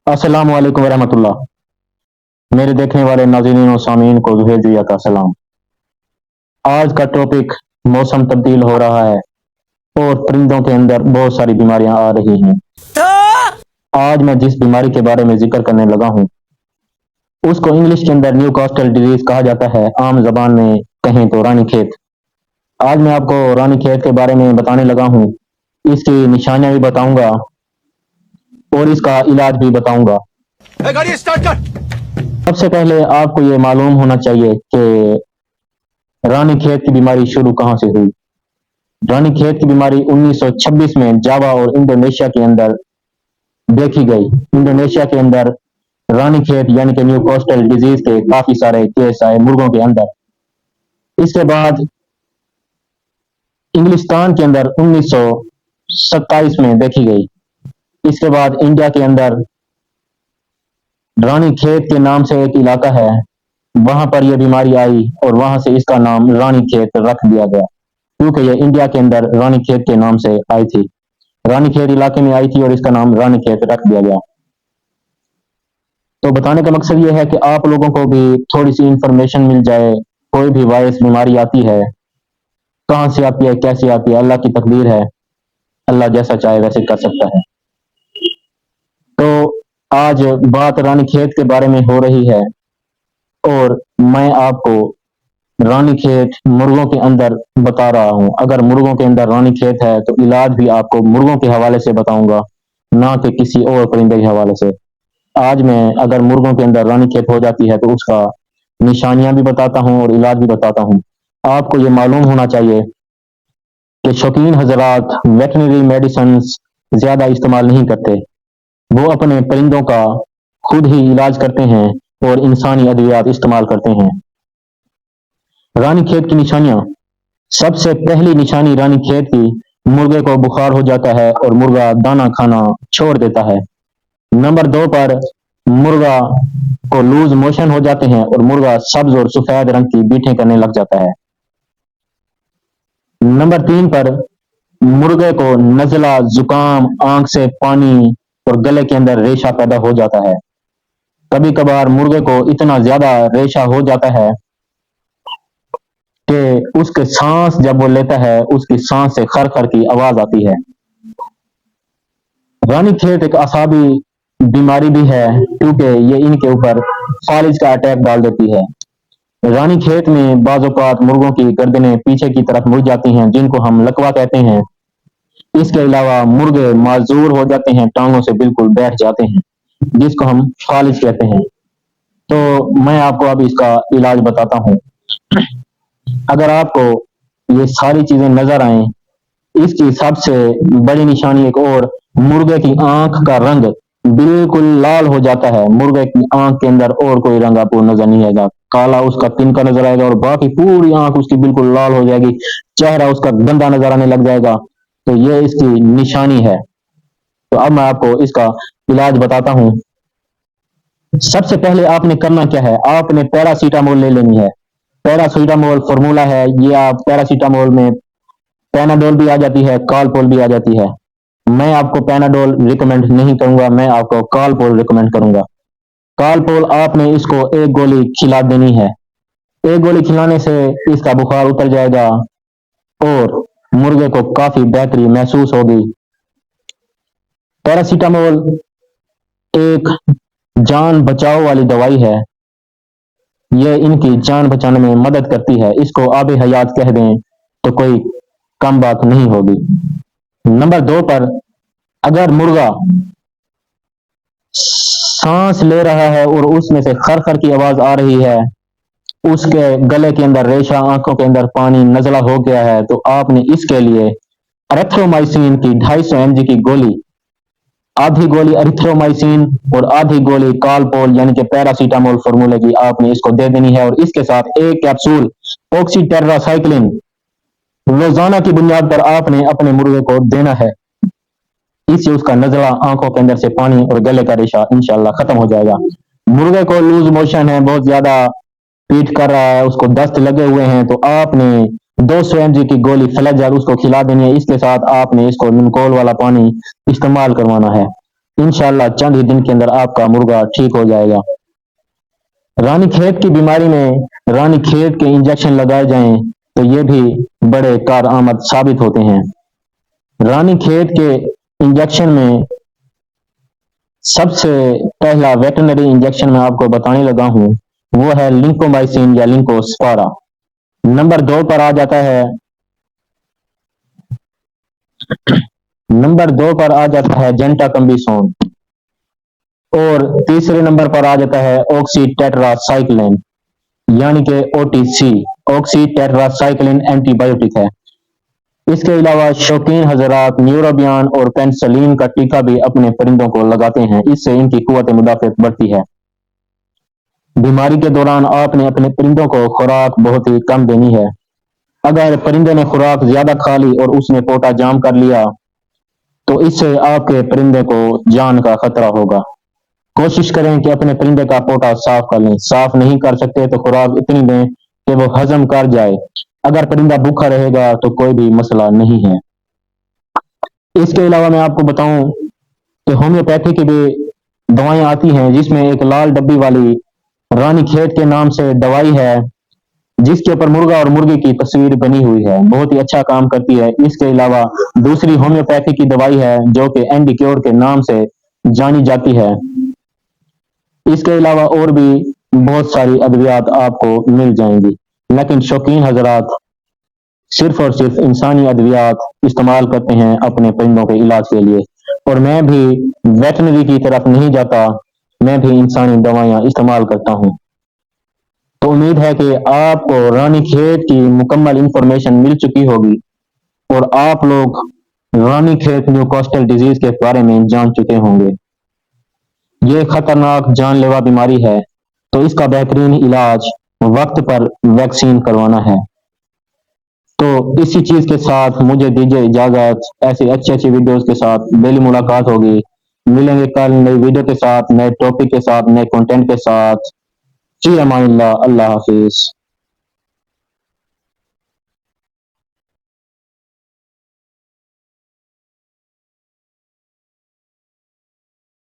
अस्सलाम वालेकुम रहमतुल्लाह। मेरे देखने वाले नाज़रीन और सामीन को ज़ुहैर जिया का सलाम। आज का टॉपिक मौसम तब्दील हो रहा है और परिंदों के अंदर बहुत सारी बीमारियां आ रही हैं। आज मैं जिस बीमारी के बारे में जिक्र करने लगा हूँ उसको इंग्लिश के अंदर न्यू कास्टल डिजीज कहा जाता है, आम जबान में कहें तो रानी खेत। आज मैं आपको रानी खेत के बारे में बताने लगा हूँ, इसकी निशानियां भी बताऊंगा और इसका इलाज भी बताऊंगा। गाड़ी स्टार्ट कर। सबसे पहले आपको ये मालूम होना चाहिए कि रानी खेत की बीमारी शुरू कहाँ से हुई। रानी खेत की बीमारी 1926 में जावा और इंडोनेशिया के अंदर देखी गई। इंडोनेशिया के अंदर रानी खेत यानी कि न्यू कोस्टल डिजीज के काफी सारे केस आए मुर्गों के अंदर। इसके बाद इंग्लिस्तान के अंदर 1927 में देखी गई। इसके बाद इंडिया के अंदर रानी खेत के नाम से एक इलाका है, वहां पर यह बीमारी आई और वहां से इसका नाम रानी खेत रख दिया गया, क्योंकि ये इंडिया के अंदर रानी खेत के नाम से आई थी। रानी खेत इलाके में आई थी और इसका नाम रानी खेत रख दिया गया। तो बताने का मकसद ये है कि आप लोगों को भी थोड़ी सी इंफॉर्मेशन मिल जाए। कोई भी वायरस बीमारी आती है, कहाँ से आती है, कैसे आती है, अल्लाह की तकदीर है, अल्लाह जैसा चाहे वैसे कर सकता है। तो आज बात रानी खेत के बारे में हो रही है और मैं आपको रानी खेत मुर्गों के अंदर बता रहा हूं। अगर मुर्गों के अंदर रानी खेत है तो इलाज भी आपको मुर्गों के हवाले से बताऊंगा, ना कि किसी और परिंदे के हवाले से। आज मैं अगर मुर्गों के अंदर रानी खेत हो जाती है तो उसका निशानियां भी बताता हूं और इलाज भी बताता हूं। आपको ये मालूम होना चाहिए कि शौकीन हजरात वेटनरी मेडिसिन ज्यादा इस्तेमाल नहीं करते, वो अपने परिंदों का खुद ही इलाज करते हैं और इंसानी अद्वियात इस्तेमाल करते हैं। रानी खेत की निशानियां। सबसे पहली निशानी रानी खेत की, मुर्गे को बुखार हो जाता है और मुर्गा दाना खाना छोड़ देता है। नंबर 2 पर मुर्गा को लूज मोशन हो जाते हैं और मुर्गा सब्ज और सफेद रंग की बीटें करने लग जाता है। नंबर 3 पर मुर्गे को नजला, जुकाम, आंख से पानी और गले के अंदर रेशा पैदा हो जाता है। कभी कभार मुर्गे को इतना ज्यादा रेशा हो जाता है कि उसके सांस जब वो लेता है उसकी सांस से खर खर की आवाज आती है। रानी खेत एक असाबी बीमारी भी है, क्योंकि ये इनके ऊपर फालिज का अटैक डाल देती है। रानी खेत में बाज़-औक़ात मुर्गों की गर्दनें पीछे की तरफ मुड़ जाती हैं, जिनको हम लकवा कहते हैं। इसके अलावा मुर्गे माजूर हो जाते हैं, टांगों से बिल्कुल बैठ जाते हैं, जिसको हम फालिज कहते हैं। तो मैं आपको अब इसका इलाज बताता हूँ। अगर आपको ये सारी चीजें नजर आए, इसकी सबसे बड़ी निशानी एक और, मुर्गे की आंख का रंग बिल्कुल लाल हो जाता है। मुर्गे की आंख के अंदर और कोई रंग आपको नजर नहीं आएगा, काला उसका तिनका नजर आएगा और बाकी पूरी आंख उसकी बिल्कुल लाल हो जाएगी, चेहरा उसका गंदा नजर आने लग जाएगा। तो ये इसकी निशानी है। तो अब मैं आपको इसका इलाज बताता हूँ। सबसे पहले आपने करना क्या है, आपने पैरासीटामोल ले लेनी है। पैरासीटामोल फॉर्मूला है, ये आप पैरासीटामोल में पैनाडोल भी आ जाती है, कालपोल भी आ जाती है। मैं आपको पैनाडोल रिकमेंड नहीं करूंगा, मैं आपको कालपोल रिकमेंड करूंगा। कालपोल आपने इसको एक गोली खिला देनी है। एक गोली खिलाने से इसका बुखार उतर जाएगा और मुर्गे को काफी बेहतरी महसूस होगी। पैरासीटामोल एक जान बचाव वाली दवाई है, ये इनकी जान बचाने में मदद करती है। इसको आबे हयात कह दें तो कोई कम बात नहीं होगी। नंबर 2 पर अगर मुर्गा सांस ले रहा है और उसमें से खर खर की आवाज आ रही है, उसके गले के अंदर रेशा, आंखों के अंदर पानी, नजला हो गया है, तो आपने इसके लिए एरिथ्रोमाइसिन की 250 mg की गोली, आधी गोली एरिथ्रोमाइसिन और आधी गोली कालपोल यानी कि पैरासीटामोल फॉर्मूले की आपने इसको दे देनी है। और इसके साथ एक कैप्सूल ऑक्सीटेट्रासाइक्लिन रोजाना की बुनियाद पर आपने अपने मुर्गे को देना है। इससे उसका नजला, आंखों के अंदर से पानी और गले का रेशा इंशाल्लाह खत्म हो जाएगा। मुर्गे को लूज मोशन है, बहुत ज्यादा पीठ कर रहा है, उसको दस्त लगे हुए हैं, तो आपने 200 mg की गोली फ्लेजर उसको खिला देनी है। इसके साथ आपने इसको निमकोल वाला पानी इस्तेमाल करवाना है। इंशाल्लाह चंद ही दिन के अंदर आपका मुर्गा ठीक हो जाएगा। रानी खेत की बीमारी में रानी खेत के इंजेक्शन लगाए जाएं तो ये भी बड़े कारआमद साबित होते हैं। रानी खेत के इंजेक्शन में सबसे पहला वेटरनरी इंजेक्शन मैं आपको बताने लगा हूं, वो है लिंकोमाइसिन या लिंकोस्पारा। नंबर 2 पर आ जाता है जेंटाकम्बिसोन और तीसरे नंबर पर आ जाता है ऑक्सी टेट्रासाइक्लिन यानी कि ओटीसी, ऑक्सी टेट्रासाइक्लिन एंटीबायोटिक है। इसके अलावा शौकीन हजरात न्यूरोबियान और पेनिसिलिन का टीका भी अपने परिंदों को लगाते हैं, इससे इनकी कुव्वत मुदाफ़त बढ़ती है। बीमारी के दौरान आपने अपने परिंदों को खुराक बहुत ही कम देनी है। अगर परिंदे ने खुराक ज्यादा खा ली और उसने पोटा जाम कर लिया तो इससे आपके परिंदे को जान का खतरा होगा। कोशिश करें कि अपने परिंदे का पोटा साफ कर लें। साफ नहीं कर सकते तो खुराक इतनी दें कि वो हजम कर जाए। अगर परिंदा भूखा रहेगा तो कोई भी मसला नहीं है। इसके अलावा मैं आपको बताऊं कि होम्योपैथी की भी दवाएं आती हैं, जिसमें एक लाल डब्बी वाली रानी खेत के नाम से दवाई है, जिसके ऊपर मुर्गा और मुर्गी की तस्वीर बनी हुई है, बहुत ही अच्छा काम करती है। इसके अलावा दूसरी होम्योपैथी की दवाई है जो कि एंडीक्योर के नाम से जानी जाती है। इसके अलावा और भी बहुत सारी अद्वियात आपको मिल जाएंगी, लेकिन शौकीन हजरात सिर्फ और सिर्फ इंसानी अद्वियात इस्तेमाल करते हैं अपने परिंदों के इलाज के लिए, और मैं भी वेटनरी की तरफ नहीं जाता, मैं भी इंसानी दवाइयां इस्तेमाल करता हूं। तो उम्मीद है कि आपको रानी खेत की मुकम्मल इंफॉर्मेशन मिल चुकी होगी और आप लोग रानी खेत न्यूकास्टल डिजीज के बारे में जान चुके होंगे। ये खतरनाक जानलेवा बीमारी है, तो इसका बेहतरीन इलाज वक्त पर वैक्सीन करवाना है। तो इसी चीज के साथ मुझे दीजिए इजाजत। ऐसी अच्छी अच्छी वीडियोस के साथ डेली मुलाकात होगी। मिलेंगे कल नई वीडियो के साथ, नए टॉपिक के साथ, नए कंटेंट के साथ। जी अमानिल्लाह, अल्लाह हाफिज।